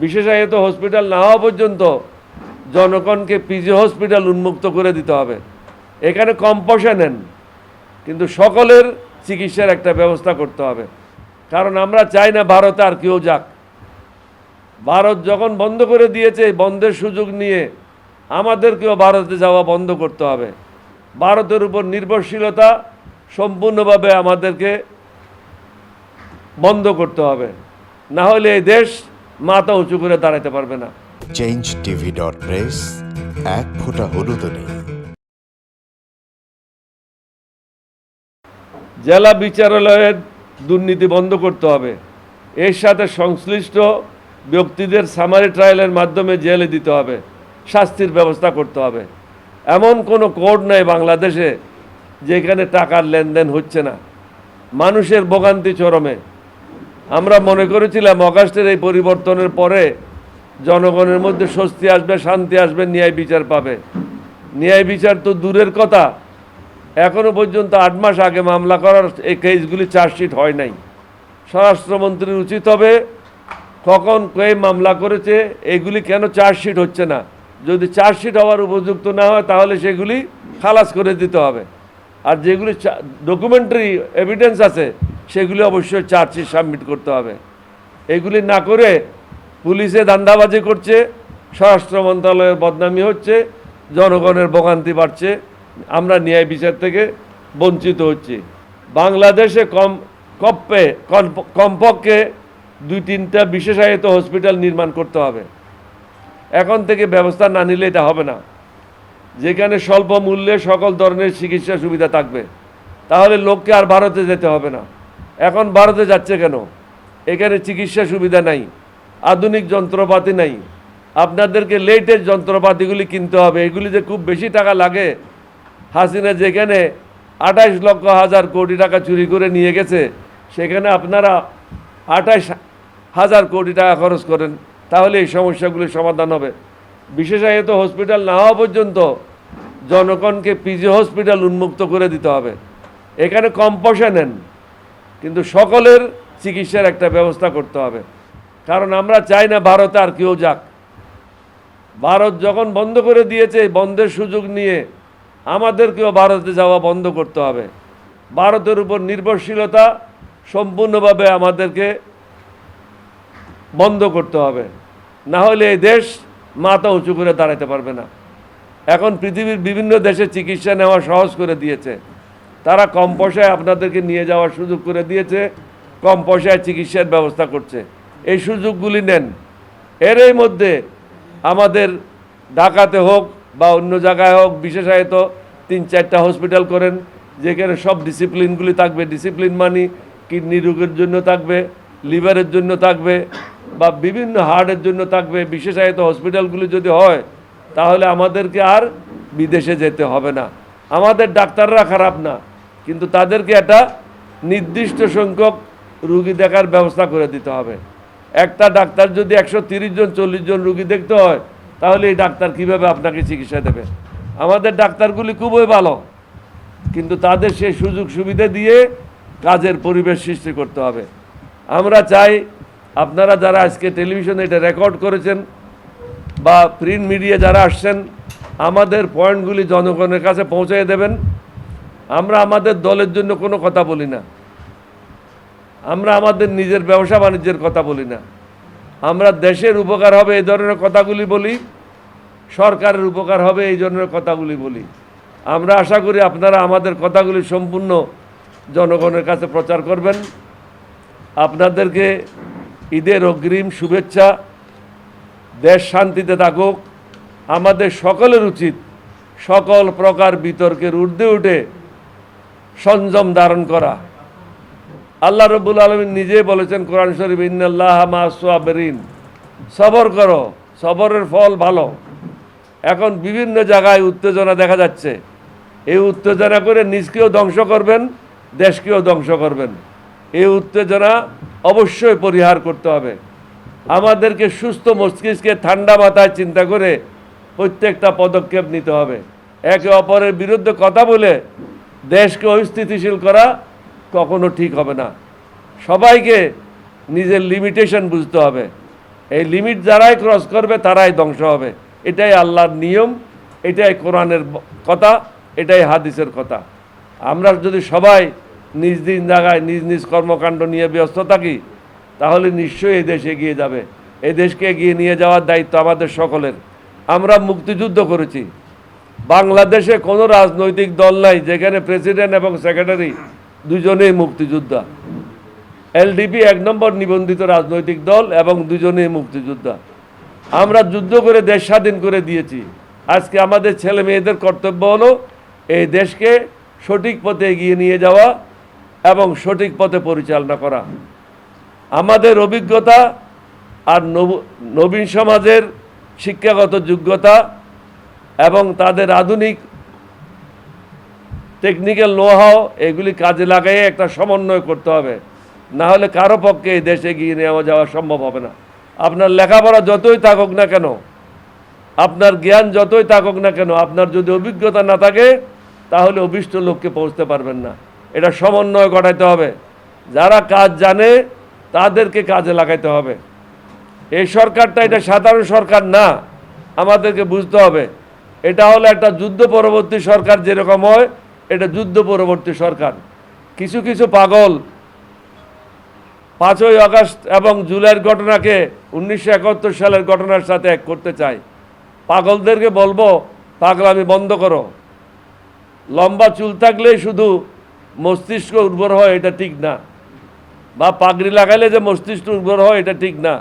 বিশেষায়িত হসপিটাল না হওয়া পর্যন্ত জনগণকে পিজি হসপিটাল উন্মুক্ত করে দিতে হবে। এখানে কম পয়সা নেন, কিন্তু সকলের চিকিৎসার একটা ব্যবস্থা করতে হবে। কারণ আমরা চাই না ভারতে আর কেউ যাক। ভারত যখন বন্ধ করে দিয়েছে, বন্ধের সুযোগ নিয়ে আমাদেরকেও ভারতে যাওয়া বন্ধ করতে হবে। ভারতের উপর নির্ভরশীলতা সম্পূর্ণভাবে আমাদেরকে বন্ধ করতে হবে, না হলে এই দেশ মাথা উঁচু করে দাঁড়াতে পারবে না। changetv.press এক ফোঁটা হলুদও নেই। জেলা বিচারালয়ের দুর্নীতি বন্ধ করতে হবে। এর সাথে সংশ্লিষ্ট ব্যক্তিদের সামারি ট্রায়ালের মাধ্যমে জেলে দিতে হবে, শাস্তির ব্যবস্থা করতে হবে। এমন কোনো কোর্ট নাই বাংলাদেশে যেখানে টাকার লেনদেন হচ্ছে না। মানুষের ভোগান্তি চরমে। আমরা মনে করেছিলাম অগাস্টের এই পরিবর্তনের পরে জনগণের মধ্যে স্বস্তি আসবে, শান্তি আসবে, ন্যায় বিচার পাবে। ন্যায় বিচার তো দূরের কথা, এখনো পর্যন্ত 8 মাস আগে মামলা করার এই কেসগুলি চার্জশিট হয় নাই। স্বরাষ্ট্রমন্ত্রীর উচিত হবে কখন কে মামলা করেছে, এগুলি কেন চার্জশিট হচ্ছে না। যদি চার্জশিট হওয়ার উপযুক্ত না হয় তাহলে সেগুলি খালাস করে দিতে হবে। আর যেগুলি ডকুমেন্টারি এভিডেন্স আছে সেগুলি অবশ্যই চার্জশিট সাবমিট করতে হবে। এগুলি না করে পুলিশে ধান্দাবাজি করছে, স্বরাষ্ট্র মন্ত্রণালয়ের বদনামি হচ্ছে, জনগণের ভোগান্তি বাড়ছে, আমরা ন্যায় বিচার থেকে বঞ্চিত হচ্ছি। বাংলাদেশে কমপক্ষে 2-3টা বিশেষায়িত হসপিটাল নির্মাণ করতে হবে। এখন থেকে ব্যবস্থা না নিলে এটা হবে না। যেখানে স্বল্প মূল্যে সকল ধরনের চিকিৎসা সুবিধা থাকবে, তাহলে লোককে আর ভারতে যেতে হবে না। এখন ভারতে যাচ্ছে কেন? এখানে চিকিৎসা সুবিধা নাই, আধুনিক যন্ত্রপাতি নাই। আপনাদেরকে লেটেস্ট যন্ত্রপাতিগুলি কিনতে হবে। এগুলি যে খুব বেশি টাকা লাগে। হাসিনা যেখানে 28,000 কোটি টাকা চুরি করে নিয়ে গেছে, সেখানে আপনারা 28,000 কোটি টাকা খরচ করেন, তাহলে এই সমস্যাগুলির সমাধান হবে। বিশেষায়িত হসপিটাল না হওয়া পর্যন্ত জনগণকে পিজি হসপিটাল উন্মুক্ত করে দিতে হবে। এখানে কম পয়সা নেন, কিন্তু সকলের চিকিৎসার একটা ব্যবস্থা করতে হবে। কারণ আমরা চাই না ভারতে আর কেউ যাক। ভারত যখন বন্ধ করে দিয়েছে, বন্ধের সুযোগ নিয়ে আমাদেরকেও ভারতে যাওয়া বন্ধ করতে হবে। ভারতের উপর নির্ভরশীলতা সম্পূর্ণভাবে আমাদেরকে বন্ধ করতে হবে, না হলে এই দেশ মাথা উঁচু করে দাঁড়াতে পারবে না। এখন পৃথিবীর বিভিন্ন দেশে চিকিৎসা নেওয়া সহজ করে দিয়েছে। তারা কম পয়সায় আপনাদেরকে নিয়ে যাওয়ার সুযোগ করে দিয়েছে, কম পয়সায় চিকিৎসার ব্যবস্থা করছে। এই সুযোগগুলি নেন। এরই মধ্যে আমাদের ঢাকাতে হোক বা অন্য জায়গায় হোক বিশেষায়িত 3-4টা হসপিটাল করেন, যেখানে সব ডিসিপ্লিনগুলি থাকবে। ডিসিপ্লিন মানে কিডনি রোগের জন্য থাকবে, লিভারের জন্য থাকবে, বা বিভিন্ন হার্টের জন্য থাকবে। বিশেষায়িত হসপিটালগুলি যদি হয় তাহলে আমাদেরকে আর বিদেশে যেতে হবে না। আমাদের ডাক্তাররা খারাপ না, কিন্তু তাদেরকে একটা নির্দিষ্ট সংখ্যক রুগী দেখার ব্যবস্থা করে দিতে হবে। একটা ডাক্তার যদি 130 জন 40 জন রুগী দেখতে হয়, তাহলে এই ডাক্তার কিভাবে আপনাকে চিকিৎসা দেবে? আমাদের ডাক্তারগুলি খুবই ভালো, কিন্তু তাদের সেই সুযোগ সুবিধা দিয়ে কাজের পরিবেশ সৃষ্টি করতে হবে। আমরা চাই আপনারা যারা আজকে টেলিভিশনে এটা রেকর্ড করেছেন বা প্রিন্ট মিডিয়া যারা আসছেন, আমাদের পয়েন্টগুলি জনগণের কাছে পৌঁছে দেবেন। আমরা আমাদের দলের জন্য কোনো কথা বলি না, আমরা আমাদের নিজের ব্যবসা বাণিজ্যের কথা বলি না। আমরা দেশের উপকার হবে এই ধরনের কথাগুলি বলি, সরকারের উপকার হবে এই ধরনের কথাগুলি বলি। আমরা আশা করি আপনারা আমাদের কথাগুলি সম্পূর্ণ জনগণের কাছে প্রচার করবেন। আপনাদেরকে ঈদের অগ্রিম শুভেচ্ছা। দেশ শান্তিতে থাকুক। আমাদের সকলের উচিত সকল প্রকার বিতর্কের ঊর্ধ্বে উঠে সংযম ধারণ করা। আল্লাহ রব্বুল আলামিন নিজেই বলেছেন কোরআন শরীফ, ইন্নাল্লাহা মা'আস সাবিরিন, সবর করো, সবরের ফল ভালো। এখন বিভিন্ন জায়গায় উত্তেজনা দেখা যাচ্ছে। এই উত্তেজনা করে নিজকেও ধ্বংস করবেন, দেশকেও ধ্বংস করবেন। এই উত্তেজনা অবশ্যই পরিহার করতে হবে। আমাদেরকে সুস্থ মস্তিষ্কে ঠান্ডা মাথায় চিন্তা করে প্রত্যেকটা পদক্ষেপ নিতে হবে। একে অপরের বিরুদ্ধে কথা বলে দেশকে অস্থিতিশীল করা কখনো ঠিক হবে না। সবাইকে নিজের লিমিটেশন বুঝতে হবে। এই লিমিট যারাই ক্রস করবে তারাই ধ্বংস হবে। এটাই আল্লাহর নিয়ম, এটাই কোরআনের কথা, এটাই হাদিসের কথা। আমরা যদি সবাই নিজ নিজ জায়গায় নিজ নিজ কর্মকাণ্ড নিয়ে ব্যস্ত থাকি তাহলে নিশ্চয়ই এই দেশ এগিয়ে যাবে। এই দেশকে এগিয়ে নিয়ে যাওয়ার দায়িত্ব আমাদের সকলের। আমরা মুক্তিযুদ্ধ করেছি। বাংলাদেশে কোনো রাজনৈতিক দল নাই যেখানে প্রেসিডেন্ট এবং সেক্রেটারি দুজনেই মুক্তিযোদ্ধা। এলডিপি 1 নম্বর নিবন্ধিত রাজনৈতিক দল এবং দুজনেই মুক্তিযোদ্ধা। আমরা যুদ্ধ করে দেশ স্বাধীন করে দিয়েছি। আজকে আমাদের ছেলে মেয়েদের কর্তব্য হলো এই দেশকে সঠিক পথে এগিয়ে নিয়ে যাওয়া এবং সঠিক পথে পরিচালনা করা। আমাদের অভিজ্ঞতা আর নবীন সমাজের শিক্ষাগত যোগ্যতা এবং তাদের আধুনিক টেকনিক্যাল নো-হাউ এগুলি কাজে লাগাই একটা সমন্বয় করতে হবে, না হলে কারো পক্ষে এই দেশে এগিয়ে নেওয়া যাওয়া সম্ভব হবে না। আপনার লেখাপড়া যতই থাকুক না কেন, আপনার জ্ঞান যতই থাকুক না কেন, আপনার যদি অভিজ্ঞতা না থাকে তাহলে অভিষ্ট লক্ষ্যে পৌঁছতে পারবেন না। এটা সমন্বয় ঘটাইতে হবে। যারা কাজ জানে তাদেরকে কাজে লাগাইতে হবে। এই সরকারটা এটা সাধারণ সরকার না, আমাদেরকে বুঝতে হবে। এটা হলো একটা যুদ্ধ পরবর্তী সরকার, যেরকম হয় এটা যুদ্ধ পরবর্তী সরকার। কিছু কিছু পাগল 5ই আগস্ট এবং জুলাইয়ের ঘটনাকে 1971 সালের ঘটনার সাথে এক করতে চায়। পাগলদেরকে বলবো পাগলামি বন্ধ করো। লম্বা চুল থাকলেই শুধু মস্তিষ্ক উর্বর হয় এটা ঠিক না, বা পাগড়ি লাগাইলে যে মস্তিষ্ক উর্বর হয় এটা ঠিক না।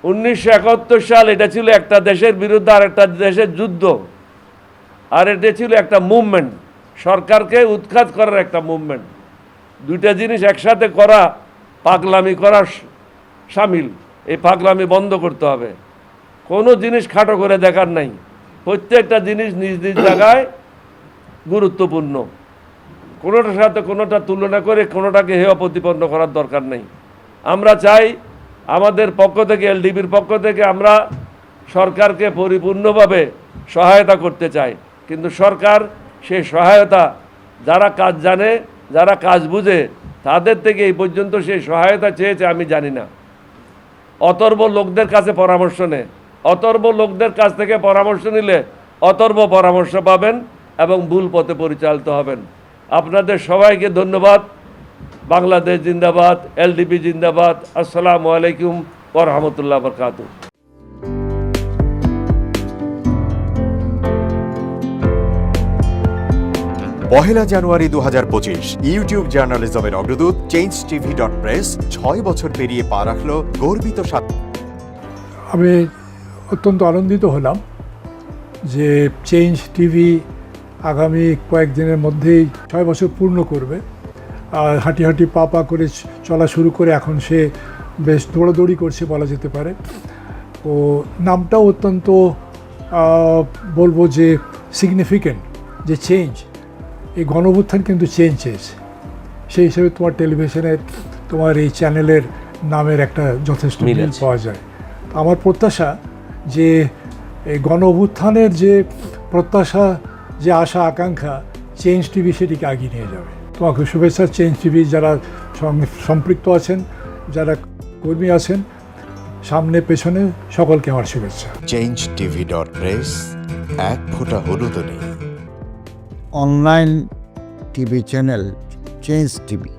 1971 সাল এটা ছিল একটা দেশের বিরুদ্ধে আর একটা দেশের যুদ্ধ, আর এটা ছিল একটা মুভমেন্ট, সরকারকে উৎখাত করার একটা মুভমেন্ট। দুইটা জিনিস একসাথে করা পাগলামি করা শামিল। এই পাগলামি বন্ধ করতে হবে। কোনো জিনিস খাটো করে দেখার নাই। প্রত্যেকটা জিনিস নিজ নিজ জায়গায় গুরুত্বপূর্ণ। কোনোটার সাথে কোনোটা তুলনা করে কোনোটাকে হেয় প্রতিপন্ন করার দরকার নেই। আমরা চাই আমাদের পক্ষ থেকে, এলডিপির পক্ষ থেকে আমরা সরকারকে পরিপূর্ণভাবে সহায়তা করতে চাই, কিন্তু সরকার সেই সহায়তা যারা কাজ জানে, যারা কাজ বুঝে তাদের থেকে এই পর্যন্ত সেই সহায়তা চেয়েছে আমি জানি না। অতর্ব লোকদের কাছে পরামর্শ নেয়। অতর্ব লোকদের কাছ থেকে পরামর্শ নিলে অতর্ব পরামর্শ পাবেন এবং ভুল পথে পরিচালিত হবেন। আপনাদের সবাইকে ধন্যবাদ। বাংলাদেশ জিন্দাবাদ, এলডিপি জিন্দাবাদ। আসসালামু আলাইকুম ওয়া রাহমাতুল্লাহি ওয়া বারাকাতুহু। পহেলা জানুয়ারি 2025 ইউটিউব জার্নালিজমের অগ্রদূত changetv.press 6 বছর পেরিয়ে পা রাখল গর্বিত আমি অত্যন্ত আনন্দিত হলাম যে চেঞ্জ টিভি আগামী কয়েকদিনের মধ্যেই 6 বছর পূর্ণ করবে। আর হাঁটি হাঁটি পা পা করে চলা শুরু করে এখন সে বেশ দৌড়াদৌড়ি করছে বলা যেতে পারে। ও নামটাও অত্যন্ত বলবো যে সিগনিফিক্যান্ট, যে চেঞ্জ, এই গণঅভ্যুত্থান কিন্তু চেঞ্জ চেয়েছে। সেই হিসেবে তোমার টেলিভিশনের, তোমার এই চ্যানেলের নামের একটা যথেষ্ট মিল পাওয়া যায়। আমার প্রত্যাশা যে এই গণঅভ্যুত্থানের যে প্রত্যাশা, যে আশা আকাঙ্ক্ষা, চেঞ্জ টিভি সেটিকে এগিয়ে নিয়ে যাবে। তোমাকে শুভেচ্ছা। চেঞ্জ টিভি যারা সম্পৃক্ত আছেন, যারা কর্মী আছেন, সামনে পেছনে সকলকে আমার শুভেচ্ছা। changetv.press এক ফোঁটা হলুদ নেই। Online TV channel change TV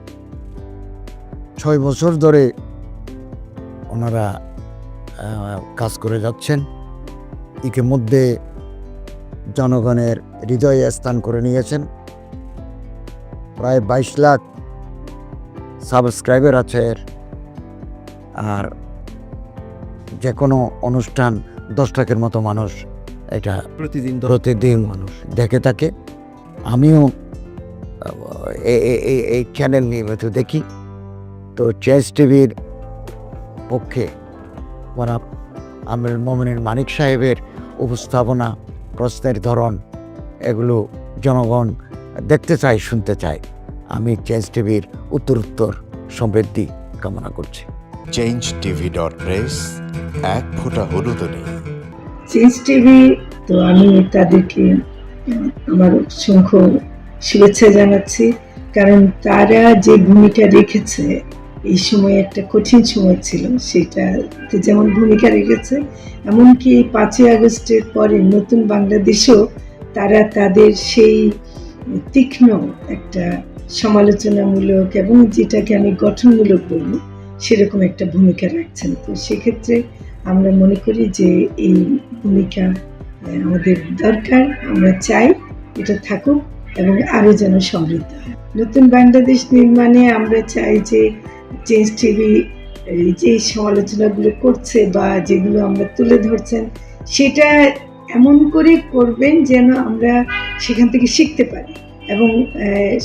6 বছর ধরে ওনারা কাজ করে যাচ্ছেন। ইতিমধ্যে জনগণের হৃদয়ে স্থান করে নিয়েছেন। প্রায় 22 লাখ সাবস্ক্রাইবার আছে। আর যে কোনো অনুষ্ঠান 10 লাখের মতো মানুষ এটা প্রতিদিন মানুষ দেখে থাকে। আমিও এই চ্যানেল নিয়মিত দেখি। তো চেঞ্জ টিভির পক্ষে আমিরুল মোমিনিন মানিক সাহেবের উপস্থাপনা, প্রশ্নের ধরন, এগুলো জনগণ দেখতে চায়, শুনতে চায়। আমি চেঞ্জ টিভির উত্তরোত্তর সমৃদ্ধি কামনা করছি। changetv.press এক ফোঁটা হলুদ নেই। চেঞ্জ টিভি, তো আমি তাদেরকে আমার অসংখ্য শুভেচ্ছা জানাচ্ছি, কারণ তারা যে ভূমিকা রেখেছে এই সময় একটা কঠিন সময় ছিল, সেটাতে যেমন ভূমিকা রেখেছে, এমনকি 5ই আগস্টের পরে নতুন বাংলাদেশেও তারা তাদের সেই তীক্ষ্ণ একটা সমালোচনামূলক এবং যেটাকে আমি গঠনমূলক বলবো সেরকম একটা ভূমিকা রাখছেন। তো সেক্ষেত্রে আমরা মনে করি যে এই ভূমিকা আমাদের দরকার, আমরা চাই এটা থাকুক এবং আরও যেন সমৃদ্ধ হয়। নতুন বাংলাদেশ নির্মাণে আমরা চাই যে চেঞ্জ টিভি যে সমালোচনাগুলো করছে বা যেগুলো আমরা তুলে ধরছেন সেটা এমন করে করবেন যেন আমরা সেখান থেকে শিখতে পারি এবং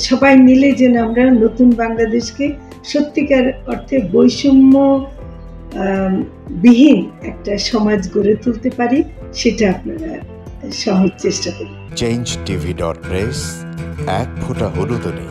সবাই মিলে যেন আমরা নতুন বাংলাদেশকে সত্যিকার অর্থে বৈষম্য বিহীন একটা সমাজ গড়ে তুলতে পারি, সেটা আপনারা সহজ চেষ্টা করুন। changetv.press, এক ফোঁটা হলুদও নেই।